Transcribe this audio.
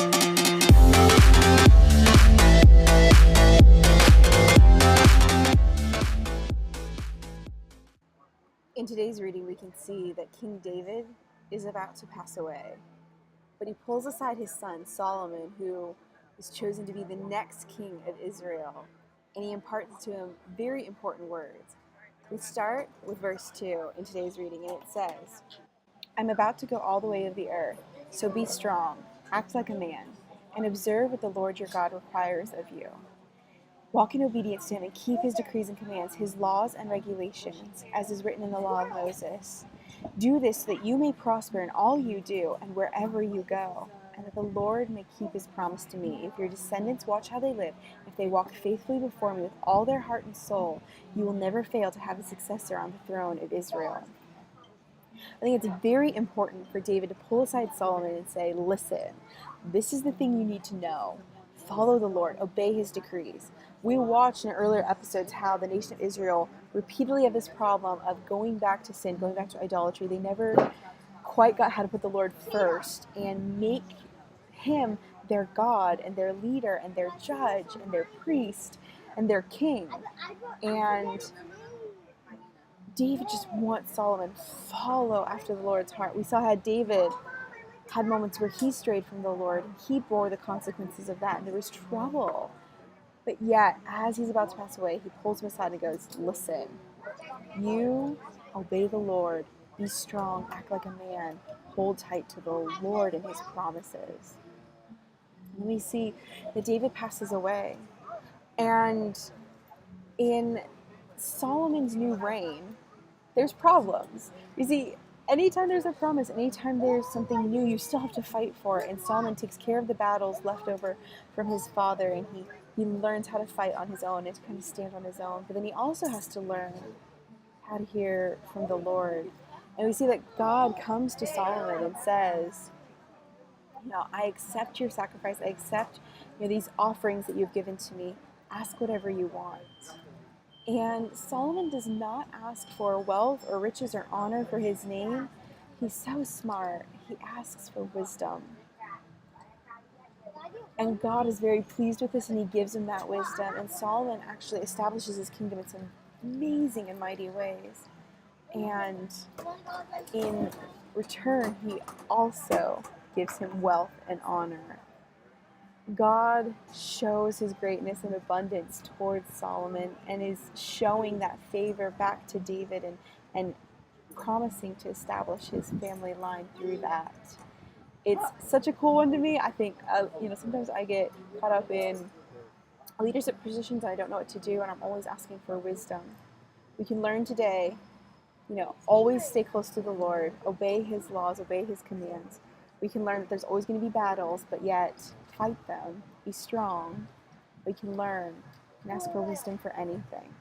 In today's reading, we can see that King David is about to pass away, but he pulls aside his son Solomon, who is chosen to be the next king of Israel, and he imparts to him very important words. We start with verse 2 in today's reading, and it says, "I'm about to go all the way of the earth, so be strong, act like a man, and observe what the Lord your God requires of you. Walk in obedience to him and keep his decrees and commands, his laws and regulations, as is written in the law of Moses. Do this so that you may prosper in all you do and wherever you go, and that the Lord may keep his promise to me. If your descendants watch how they live, if they walk faithfully before me with all their heart and soul, you will never fail to have a successor on the throne of Israel." I think it's very important for David to pull aside Solomon and say, listen, this is the thing you need to know. Follow the Lord, obey his decrees. We watched in earlier episodes how the nation of Israel repeatedly had this problem of going back to sin, going back to idolatry. They never quite got how to put the Lord first and make him their God and their leader and their judge and their priest and their king. And David just wants Solomon to follow after the Lord's heart. We saw how David had moments where he strayed from the Lord. He bore the consequences of that, and there was trouble. But yet, as he's about to pass away, he pulls him aside and goes, listen, you obey the Lord, be strong, act like a man, hold tight to the Lord and his promises. And we see that David passes away. And in Solomon's new reign, there's problems. You see, anytime there's a promise, anytime there's something new, you still have to fight for it. And Solomon takes care of the battles left over from his father, and he learns how to fight on his own and to kind of stand on his own. But then he also has to learn how to hear from the Lord. And we see that God comes to Solomon and says, I accept your sacrifice. I accept these offerings that you've given to me. Ask whatever you want. And Solomon does not ask for wealth or riches or honor for his name. He's so smart. He asks for wisdom. And God is very pleased with this, and he gives him that wisdom. And Solomon actually establishes his kingdom in some amazing and mighty ways. And in return, he also gives him wealth and honor. God shows his greatness and abundance towards Solomon and is showing that favor back to David and promising to establish his family line through that. It's such a cool one to me. I think, sometimes I get caught up in leadership positions and I don't know what to do, and I'm always asking for wisdom. We can learn today, always stay close to the Lord, obey his laws, obey his commands. We can learn that there's always going to be battles, but yet fight them, be strong. We can learn and ask for wisdom for anything.